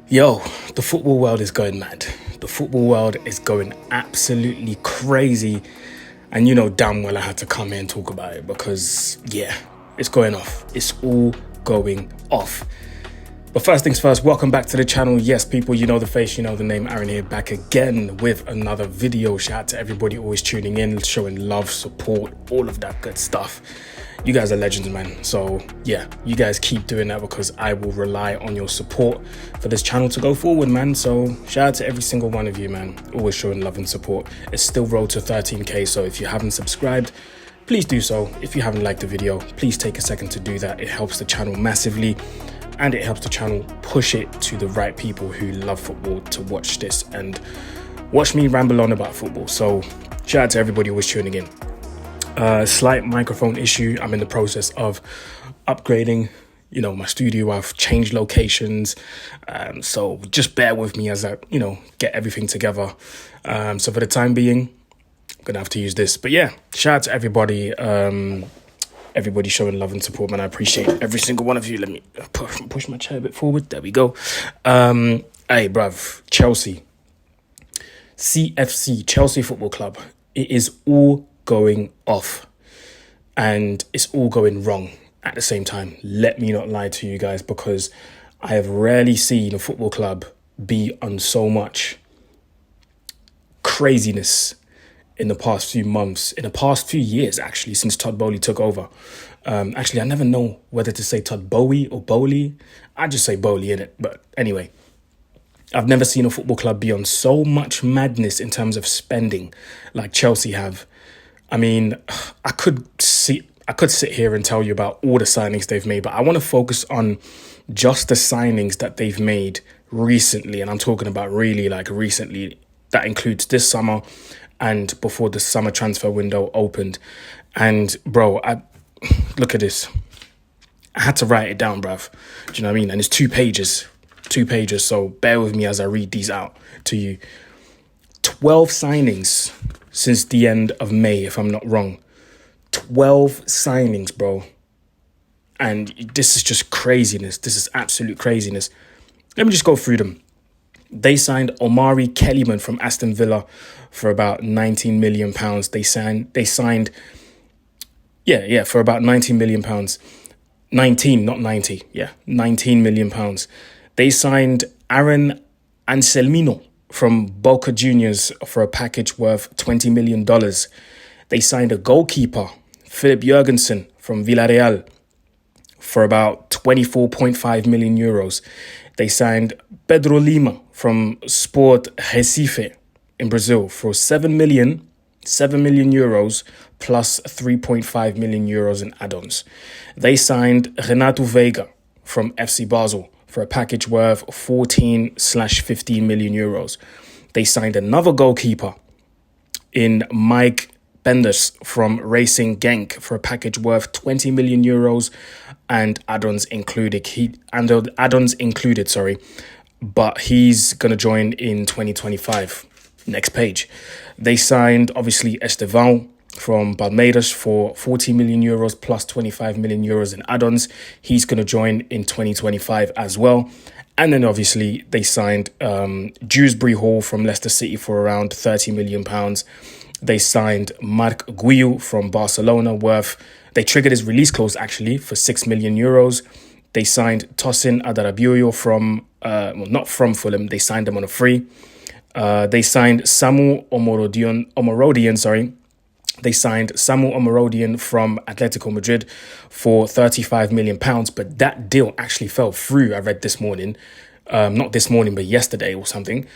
Yo, the football world is going mad. The football world is going absolutely crazy. And you know damn well I had to come here and talk about it because, yeah, it's going off. It's all going off. But first things first, welcome back to the channel. Yes, people, you know the face, you know the name. Aaron here, back again with another video. Shout out to everybody always tuning in, showing love, support, all of that good stuff. You guys are legends, man. So yeah, you guys keep doing that because I will rely on your support for this channel to go forward, man. So shout out to every single one of you, man. Always showing love and support. It's still road to 13K. So if you haven't subscribed, please do so. If you haven't liked the video, please take a second to do that. It helps the channel massively. And it helps the channel push it to the right people who love football to watch this and watch me ramble on about football. So shout out to everybody who was tuning in. Slight microphone issue. I'm in the process of upgrading, my studio. I've changed locations. So just bear with me as I, get everything together. So for the time being, I'm going to have to use this. But yeah, shout out to everybody. Everybody showing love and support, man. I appreciate every single one of you. Let me push my chair a bit forward. There we go. Hey, bruv, Chelsea. CFC, Chelsea Football Club. It is all going off. And it's all going wrong at the same time. Let me not lie to you guys, because I have rarely seen a football club be on so much craziness in the past few months, in the past few years, actually, since Todd Bowley took over. Actually, I never know whether to say Todd Bowie or Bowley. I just say Bowley, innit? But anyway, I've never seen a football club be on so much madness in terms of spending like Chelsea have. I mean, I could sit here and tell you about all the signings they've made, but I want to focus on just the signings that they've made recently. And I'm talking about really like recently. That includes this summer and before the summer transfer window opened. And bro, look at this. I had to write it down, bruv. Do you know what I mean? And it's two pages. So bear with me as I read these out to you. 12 signings since the end of May, if I'm not wrong. 12 signings, bro. And this is just craziness. This is absolute craziness. Let me just go through them. They signed Omari Kellyman from Aston Villa for about £19 million. They signed, for about £19 million. 19, not 90. Yeah, £19 million. They signed Aaron Anselmino from Boca Juniors for a package worth $20 million. They signed a goalkeeper, Philip Jurgensen from Villarreal, for about 24.5 million euros. They signed Pedro Lima from Sport Recife in Brazil for 7 million euros plus 3.5 million euros in add-ons. They signed Renato Veiga from FC Basel for a package worth 14/15 million euros. They signed another goalkeeper in Mike Benders from Racing Genk for a package worth 20 million euros and add-ons included. But he's going to join in 2025. Next page. They signed, obviously, Estevan from Palmeiras for 40 million euros plus 25 million euros in add-ons. He's going to join in 2025 as well. And then, obviously, they signed Dewsbury Hall from Leicester City for around £30 million. They signed Marc Guiu from Barcelona they triggered his release clause, actually, for 6 million euros. They signed Tosin Adarabioyo from, not from Fulham. They signed him on a free. They signed Samu Omorodian. They signed Samu Omorodian from Atletico Madrid for £35 million. But that deal actually fell through, I read this morning. Not this morning, but yesterday or something.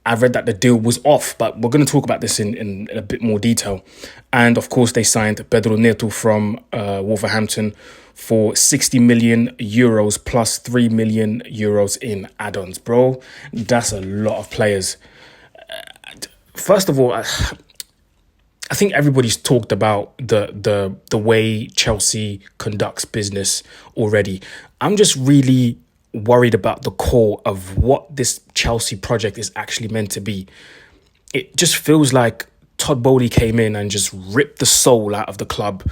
I read that the deal was off, but we're going to talk about this in a bit more detail. And of course, they signed Pedro Neto from Wolverhampton for 60 million euros plus 3 million euros in add-ons. Bro, that's a lot of players. First of all, I think everybody's talked about the way Chelsea conducts business already. I'm just really worried about the core of what this Chelsea project is actually meant to be. It just feels like Todd Bowley came in and just ripped the soul out of the club.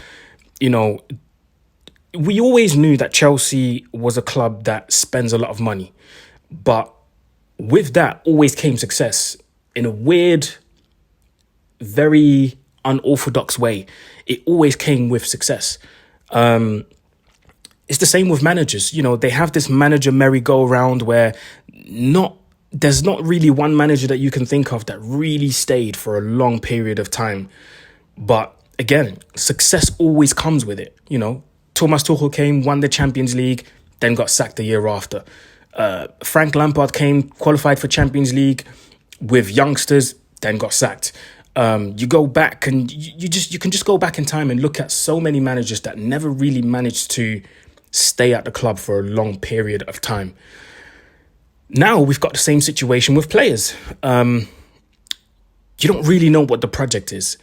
we always knew that Chelsea was a club that spends a lot of money, but with that always came success in a weird, very unorthodox way. It always came with success. It's the same with managers. You know, they have this manager merry-go-round where not there's not really one manager that you can think of that really stayed for a long period of time. But again, success always comes with it. You know, Thomas Tuchel came, won the Champions League, then got sacked the year after. Frank Lampard came, qualified for Champions League with youngsters, then got sacked. You go back and you can just go back in time and look at so many managers that never really managed to stay at the club for a long period of time. Now we've got the same situation with players. You don't really know what the project is.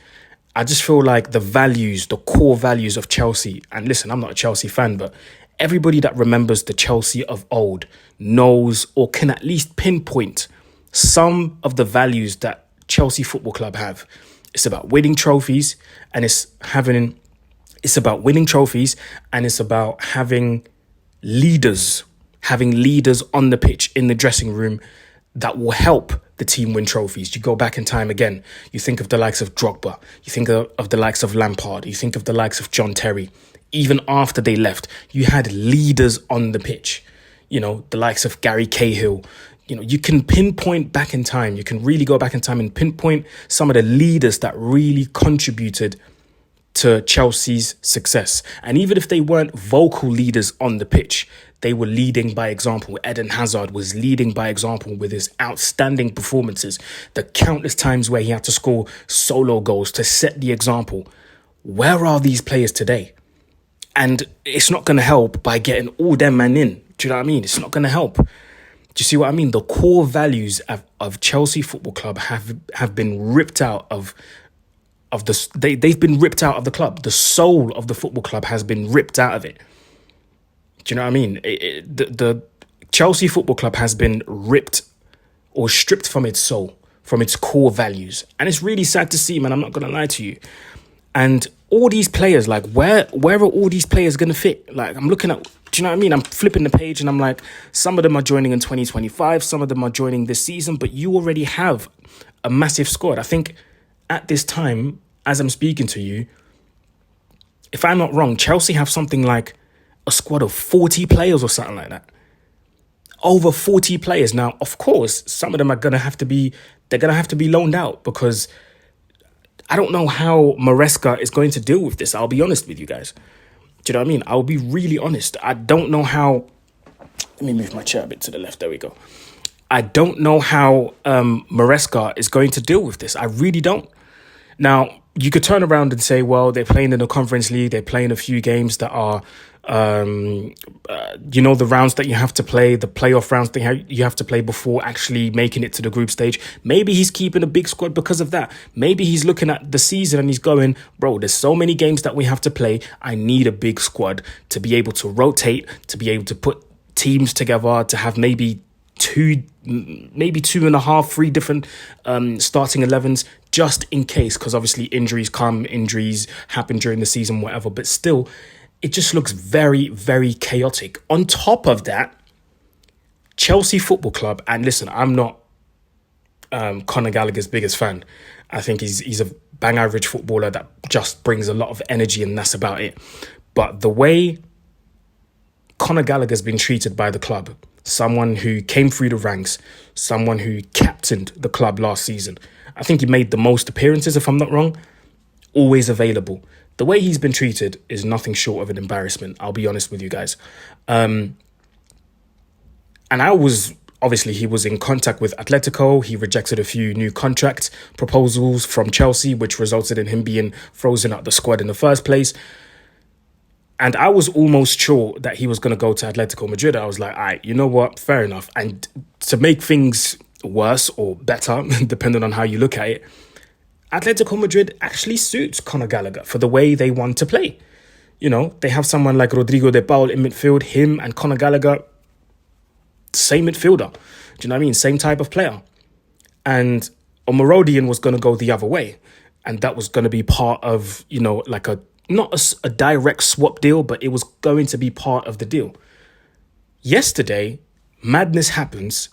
I just feel like the values, the core values of Chelsea, and listen, I'm not a Chelsea fan, but everybody that remembers the Chelsea of old knows or can at least pinpoint some of the values that Chelsea Football Club have. It's about winning trophies, and it's about winning trophies, and it's about having leaders on the pitch, in the dressing room, that will help the team win trophies. You go back in time again, you think of the likes of Drogba, you think of the likes of Lampard, you think of the likes of John Terry. Even after they left, you had leaders on the pitch, you know, the likes of Gary Cahill. You know, you can pinpoint back in time, you can really go back in time and pinpoint some of the leaders that really contributed to Chelsea's success. And even if they weren't vocal leaders on the pitch, they were leading by example. Eden Hazard was leading by example with his outstanding performances, the countless times where he had to score solo goals to set the example. Where are these players today? And it's not going to help by getting all them men in. Do you know what I mean? It's not going to help. Do you see what I mean? The core values of Chelsea Football Club have been ripped out they've been ripped out of the club. The soul of the football club has been ripped out of it. Do you know what I mean? The Chelsea Football Club has been ripped or stripped from its soul, from its core values. And it's really sad to see, man. I'm not going to lie to you. And all these players, like, where are all these players going to fit? Like, I'm looking at, do you know what I mean? I'm flipping the page and I'm like, some of them are joining in 2025, some of them are joining this season, but you already have a massive squad. I think at this time, as I'm speaking to you, if I'm not wrong, Chelsea have something like a squad of 40 players or something like that. Over 40 players. Now, of course, some of them are going to have to be loaned out, because I don't know how Maresca is going to deal with this. I'll be honest with you guys. Do you know what I mean? I'll be really honest. I don't know how... Let me move my chair a bit to the left. There we go. I don't know how Maresca is going to deal with this. I really don't. Now, you could turn around and say, well, they're playing in the Conference League. They're playing a few games that are, the rounds that you have to play, the playoff rounds that you have to play before actually making it to the group stage. Maybe he's keeping a big squad because of that. Maybe he's looking at the season and he's going, bro, there's so many games that we have to play. I need a big squad to be able to rotate, to be able to put teams together, to have maybe two and a half, three different starting 11s, just in case, because obviously injuries happen during the season, whatever. But still, it just looks very, very chaotic. On top of that, Chelsea Football Club, and listen, I'm not Conor Gallagher's biggest fan. I think he's a bang average footballer that just brings a lot of energy, and that's about it. But the way Conor Gallagher's been treated by the club, someone who came through the ranks, someone who captained the club last season, I think he made the most appearances, if I'm not wrong, always available. The way he's been treated is nothing short of an embarrassment. I'll be honest with you guys. And he was in contact with Atletico. He rejected a few new contract proposals from Chelsea, which resulted in him being frozen out the squad in the first place. And I was almost sure that he was going to go to Atletico Madrid. I was like, all right, you know what? Fair enough. And to make things worse or better, depending on how you look at it, Atletico Madrid actually suits Conor Gallagher for the way they want to play. You know, they have someone like Rodrigo de Paul in midfield, him and Conor Gallagher, same midfielder. Do you know what I mean? Same type of player. And Omarodian was going to go the other way. And that was going to be part of, like a not a direct swap deal, but it was going to be part of the deal. Yesterday, madness happens.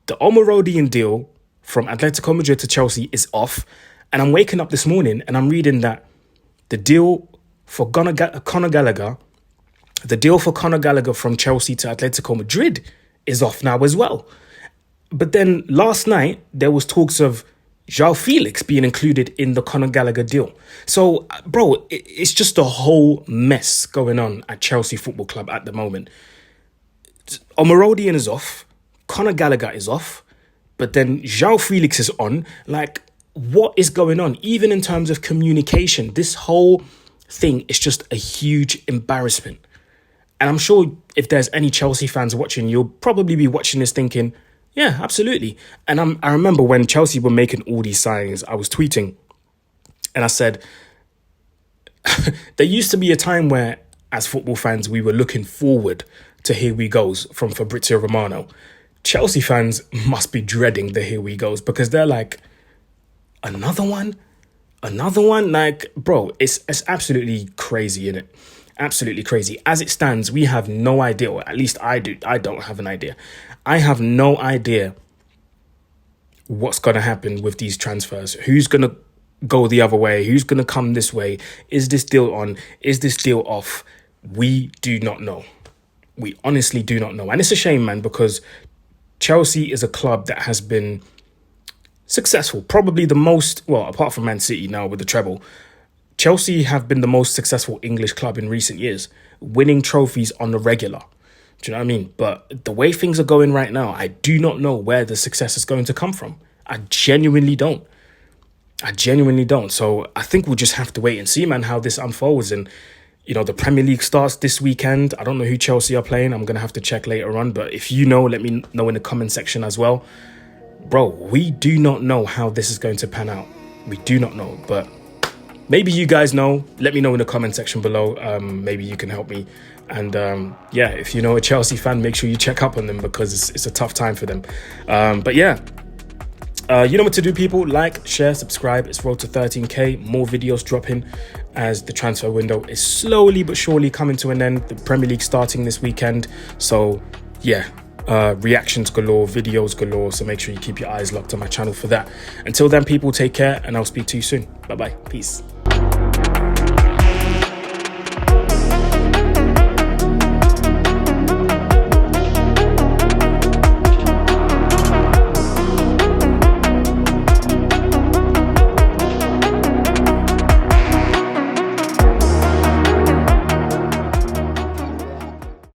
The Omarodian deal from Atletico Madrid to Chelsea is off. And I'm waking up this morning and I'm reading that the deal for Conor Gallagher, the deal for Conor Gallagher from Chelsea to Atletico Madrid is off now as well. But then last night, there was talks of João Felix being included in the Conor Gallagher deal. So, bro, it's just a whole mess going on at Chelsea Football Club at the moment. Omarodian is off. Conor Gallagher is off. But then João Felix is on. Like, what is going on? Even in terms of communication, this whole thing is just a huge embarrassment. And I'm sure if there's any Chelsea fans watching, you'll probably be watching this thinking, yeah, absolutely. And I remember when Chelsea were making all these signings, I was tweeting and I said, there used to be a time where, as football fans, we were looking forward to Here We Goes from Fabrizio Romano. Chelsea fans must be dreading the Here We Goes because they're like, another one? Like, bro, it's absolutely crazy, innit? Absolutely crazy. As it stands, we have no idea, or at least I don't have an idea. I have no idea what's going to happen with these transfers. Who's going to go the other way? Who's going to come this way? Is this deal on? Is this deal off? We do not know. We honestly do not know. And it's a shame, man, because Chelsea is a club that has been successful. Probably the most, well, apart from Man City now with the treble, Chelsea have been the most successful English club in recent years, winning trophies on the regular. Do you know what I mean? But the way things are going right now, I do not know where the success is going to come from. I genuinely don't. So I think we'll just have to wait and see, man, how this unfolds. And, you know, the Premier League starts this weekend. I don't know who Chelsea are playing. I'm going to have to check later on. But if you know, let me know in the comment section as well. Bro, we do not know how this is going to pan out. We do not know. But maybe you guys know. Let me know in the comment section below. Maybe you can help me. And yeah, if you know a Chelsea fan, make sure you check up on them because it's a tough time for them. But yeah, you know what to do, people. Like, share, subscribe. It's road to 13K. More videos dropping as the transfer window is slowly but surely coming to an end. The Premier League starting this weekend. So yeah, reactions galore, videos galore. So make sure you keep your eyes locked on my channel for that. Until then, people, take care and I'll speak to you soon. Bye-bye. Peace.